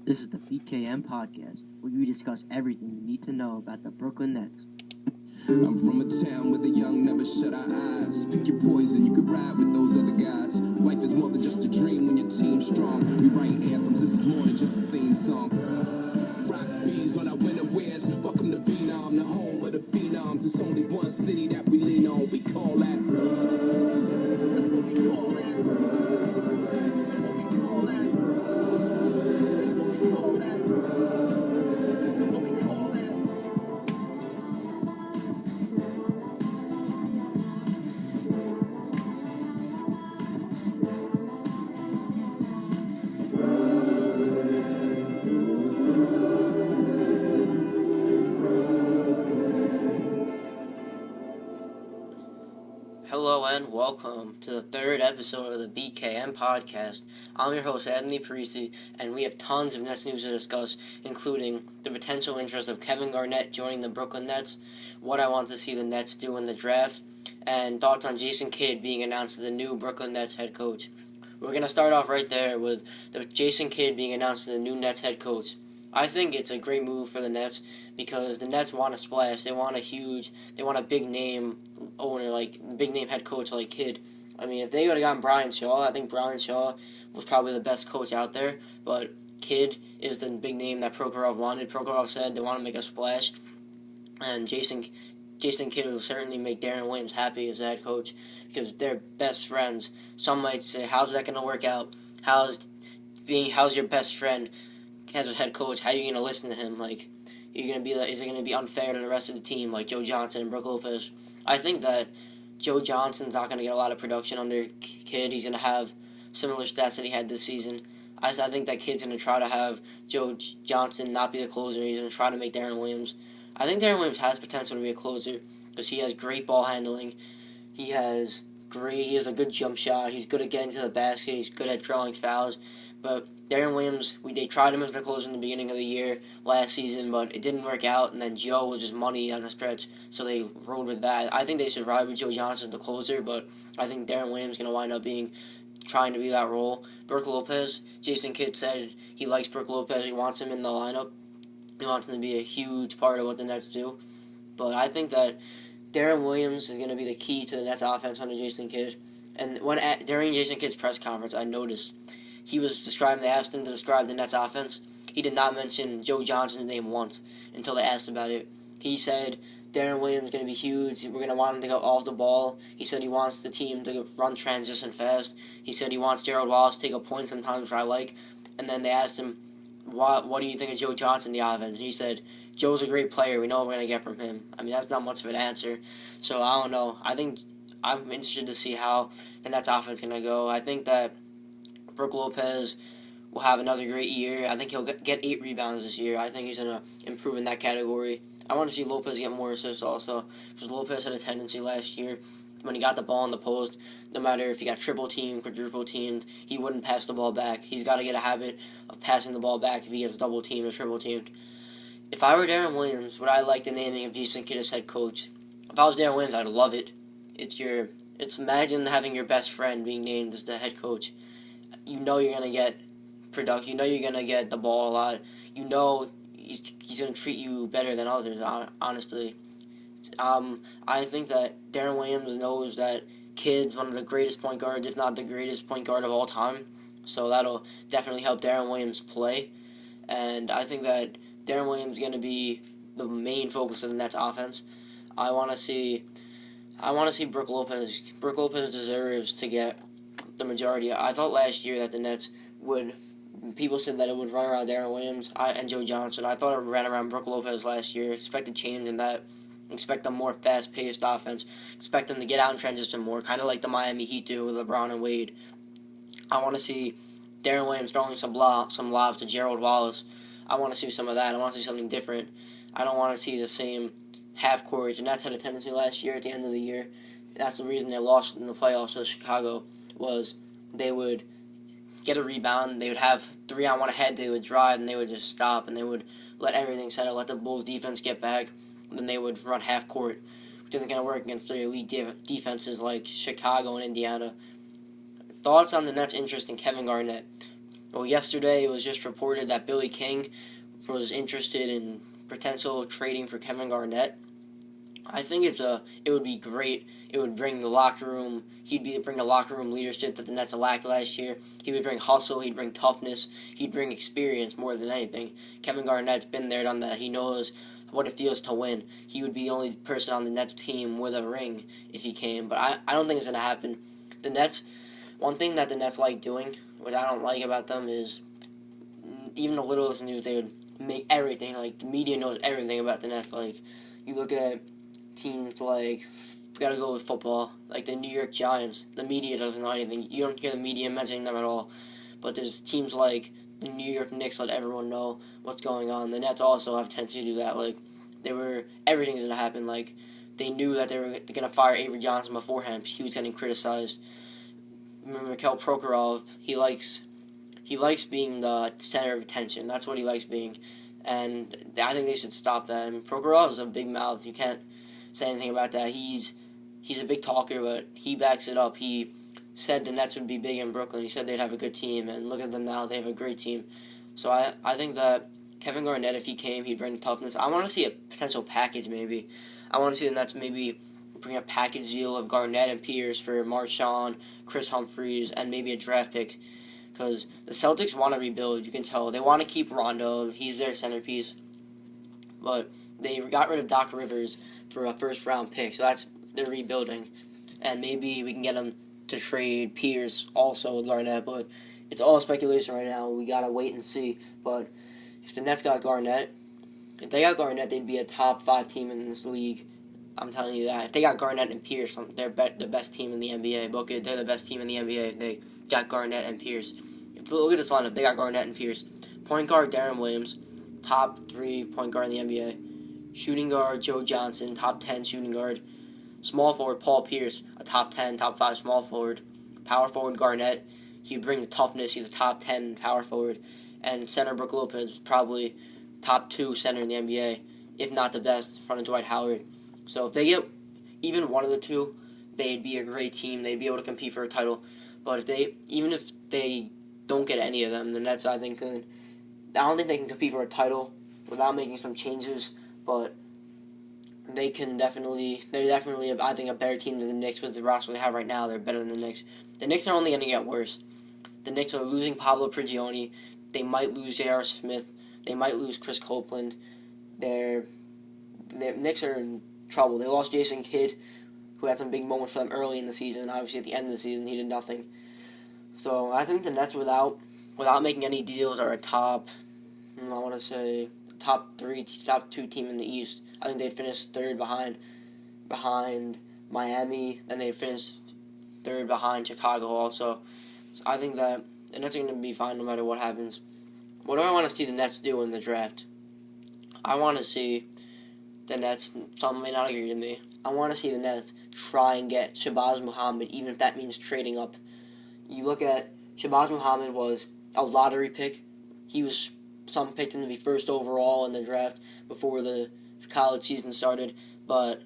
This is the BKN podcast, where we discuss everything you need to know about the Brooklyn Nets. I'm from a town where the young never shut our eyes. Pick your poison, you can ride with those other guys. Life is more than just a dream when your team's strong. We write anthems, this is more than just a theme song. Rock bees on our winter wears. Welcome to Phenom, the home of the phenoms. It's only one city that we lean on. We call that. That's what we call that. That's what we call that. That's what we call that. That's what we call that. Hello and welcome to the third episode of the BKN podcast. I'm your host, Anthony Parisi, and we have tons of Nets news to discuss, including the potential interest of Kevin Garnett joining the Brooklyn Nets, what I want to see the Nets do in the draft, and thoughts on Jason Kidd being announced as the new Brooklyn Nets head coach. We're going to start off right there with Jason Kidd being announced as the new Nets head coach. I think it's a great move for the Nets because the Nets want to splash. They want a big name owner, like big name head coach like Kidd. I mean, if they would have gotten Brian Shaw, I think Brian Shaw was probably the best coach out there. But Kidd is the big name that Prokhorov wanted. Prokhorov said they want to make a splash, and Jason Kidd will certainly make Darren Williams happy as a head coach because they're best friends. Some might say, "How's that going to work out? How's your best friend as a head coach? How are you going to listen to him? Like, is it going to be unfair to the rest of the team, like Joe Johnson and Brook Lopez?" I think that Joe Johnson's not going to get a lot of production under Kidd. He's going to have similar stats that he had this season. I think that Kidd's going to try to have Joe Johnson not be the closer. He's going to try to make Darren Williams. I think Darren Williams has potential to be a closer because he has great ball handling. He has a good jump shot. He's good at getting to the basket. He's good at drawing fouls. But Darren Williams, they tried him as the closer in the beginning of the year last season, but it didn't work out, and then Joe was just money on the stretch, so they rode with that. I think they should ride with Joe Johnson as the closer, but I think Darren Williams is going to wind up trying to be that role. Brook Lopez, Jason Kidd said he likes Brook Lopez. He wants him in the lineup. He wants him to be a huge part of what the Nets do. But I think that Darren Williams is going to be the key to the Nets offense under Jason Kidd. And during Jason Kidd's press conference, I noticed they asked him to describe the Nets offense. He did not mention Joe Johnson's name once until they asked about it. He said Darren Williams is going to be huge. We're going to want him to go off the ball. He said he wants the team to run transition fast. He said he wants Gerald Wallace to take a point sometimes, which I like. And then they asked him, what do you think of Joe Johnson, the offense? And he said, Joe's a great player. We know what we're going to get from him. I mean, that's not much of an answer. So I don't know. I'm interested to see how the Nets offense is going to go. I think that Brook Lopez will have another great year. I think he'll get 8 rebounds this year. I think he's going to improve in that category. I want to see Lopez get more assists also, because Lopez had a tendency last year when he got the ball in the post, no matter if he got triple teamed, quadruple teamed, he wouldn't pass the ball back. He's got to get a habit of passing the ball back if he gets double teamed or triple teamed. If I were Darren Williams, would I like the naming of Jason Kidd as head coach? If I was Darren Williams, I'd love it. It's imagine having your best friend being named as the head coach. You know you're gonna get production. You know you're gonna get the ball a lot. You know he's gonna treat you better than others. Honestly, I think that Darren Williams knows that Kidd's one of the greatest point guards, if not the greatest point guard of all time. So that'll definitely help Darren Williams play. And I think that Darren Williams is gonna be the main focus of the Nets offense. I want to see Brook Lopez. Brook Lopez deserves to get the majority. I thought last year that the Nets people said that it would run around Darren Williams and Joe Johnson. I thought it ran around Brook Lopez last year. Expect a change in that. Expect a more fast-paced offense. Expect them to get out and transition more, kind of like the Miami Heat do with LeBron and Wade. I want to see Darren Williams throwing some lobs to Gerald Wallace. I want to see some of that. I want to see something different. I don't want to see the same half-court. The Nets had a tendency last year at the end of the year. That's the reason they lost in the playoffs to Chicago. Was they would get a rebound, they would have 3-on-1 ahead, they would drive, and they would just stop, and they would let everything settle, let the Bulls defense get back, and then they would run half court, which isn't going to work against the elite defenses like Chicago and Indiana. Thoughts on the Nets' interest in Kevin Garnett? Well, yesterday it was just reported that Billy King was interested in potential trading for Kevin Garnett. I think it would be great. It would bring the locker room. Bring the locker room leadership that the Nets lacked last year. He would bring hustle. He'd bring toughness. He'd bring experience more than anything. Kevin Garnett's been there, done that. He knows what it feels to win. He would be the only person on the Nets team with a ring if he came. But I don't think it's going to happen. The Nets, one thing that the Nets like doing, which I don't like about them, is even the littlest news, they would make everything. Like, the media knows everything about the Nets. Like, you look at teams like, gotta go with football, like the New York Giants. The media doesn't know anything. You don't hear the media mentioning them at all. But there's teams like the New York Knicks let everyone know what's going on. The Nets also have a tendency to do that. Like, everything was gonna happen. Like, they knew that they were gonna fire Avery Johnson beforehand. He was getting criticized. Remember Mikhail Prokhorov? He likes being the center of attention. That's what he likes being, and I think they should stop that. And Prokhorov is a big mouth. You can't say anything about that. He's a big talker, but he backs it up. He said the Nets would be big in Brooklyn. He said they'd have a good team, and look at them now. They have a great team. So I think that Kevin Garnett, if he came, he'd bring toughness. I want to see a potential package, maybe. I want to see the Nets maybe bring a package deal of Garnett and Pierce for Marshawn, Chris Humphries, and maybe a draft pick. Because the Celtics want to rebuild, you can tell. They want to keep Rondo. He's their centerpiece. But they got rid of Doc Rivers for a first-round pick, so they're rebuilding. And maybe we can get them to trade Pierce also with Garnett, but it's all speculation right now. We got to wait and see. But if the Nets got Garnett, if they got Garnett, they'd be a top 5 team in this league. I'm telling you that. If they got Garnett and Pierce, they're the best team in the NBA. Book it, they're the best team in the NBA if they got Garnett and Pierce. Look at this lineup. They got Garnett and Pierce. Point guard, Darren Williams, top 3 point guard in the NBA. Shooting guard, Joe Johnson, top 10 shooting guard. Small forward, Paul Pierce, a top 10, top 5 small forward. Power forward, Garnett. He'd bring the toughness. He's a top 10 power forward. And center, Brook Lopez, probably top 2 center in the NBA, if not the best, in front of Dwight Howard. So if they get even one of the two, they'd be a great team. They'd be able to compete for a title. But even if they don't get any of them, the Nets, I think, I don't think they can compete for a title without making some changes. But they're definitely, I think, a better team than the Knicks with the roster they have right now. They're better than the Knicks. The Knicks are only going to get worse. The Knicks are losing Pablo Prigioni. They might lose J.R. Smith. They might lose Chris Copeland. The Knicks are in trouble. They lost Jason Kidd, who had some big moments for them early in the season. Obviously, at the end of the season, he did nothing. So I think the Nets, without making any deals, are a top 3, top 2 team in the East. I think they'd finish third behind Miami. Then they'd finish third behind Chicago also. So I think that the Nets are going to be fine no matter what happens. What do I want to see the Nets do in the draft? I want to see the Nets, some may not agree with me, I want to see the Nets try and get Shabazz Muhammad, even if that means trading up. You look at Shabazz Muhammad was a lottery pick. Some picked him to be first overall in the draft before the college season started, but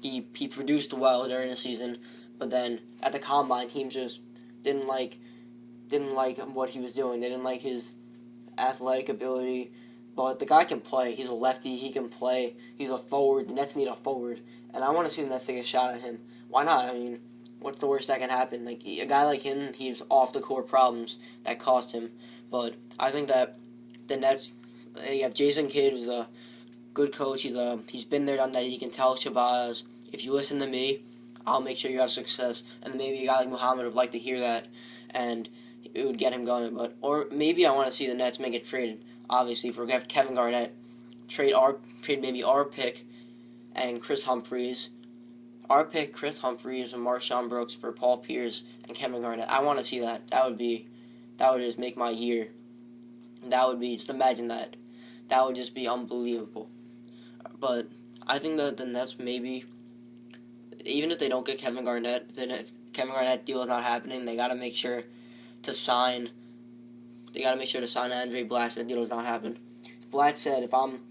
he produced well during the season. But then at the combine, teams just didn't like what he was doing. They didn't like his athletic ability. But the guy can play. He's a lefty. He can play. He's a forward. The Nets need a forward, and I want to see the Nets take a shot at him. Why not? I mean, what's the worst that can happen? Like, a guy like him, he's off-the-court problems that cost him. But I think that the Nets, you have Jason Kidd, who's a good coach. He's been there, done that. He can tell Shabazz, if you listen to me, I'll make sure you have success. And maybe a guy like Muhammad would like to hear that, and it would get him going. Or maybe I want to see the Nets make a trade, obviously, for Kevin Garnett. Trade maybe our pick and Chris Humphries. Our pick, Chris Humphries and Marshawn Brooks for Paul Pierce and Kevin Garnett. I want to see that. That would just make my year. Just imagine that. That would just be unbelievable. But I think that the Nets maybe, even if they don't get Kevin Garnett, then if Kevin Garnett deal is not happening, they got to make sure to sign Andre Blatt if the deal does not happen. Blatt said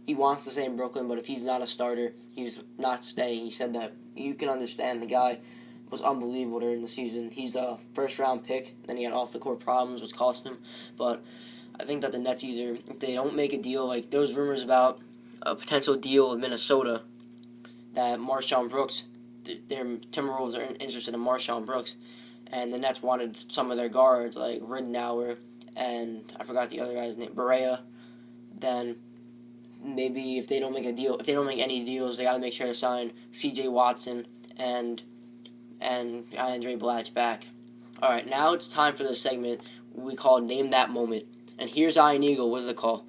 he wants to stay in Brooklyn, but if he's not a starter, he's not staying. He said that. You can understand the guy was unbelievable during the season. He's a first-round pick. Then he had off-the-court problems, which cost him. But I think that the Nets either, if they don't make a deal, like there was rumors about a potential deal with Minnesota that Marshawn Brooks, their Timberwolves are interested in Marshawn Brooks, and the Nets wanted some of their guards like Ridnour and I forgot the other guy's name, Barea. Then maybe if they don't make a deal, if they don't make any deals, they got to make sure to sign C.J. Watson and Andre Blatch back. All right, now it's time for the segment we call Name That Moment. And here's Ian Eagle with the call.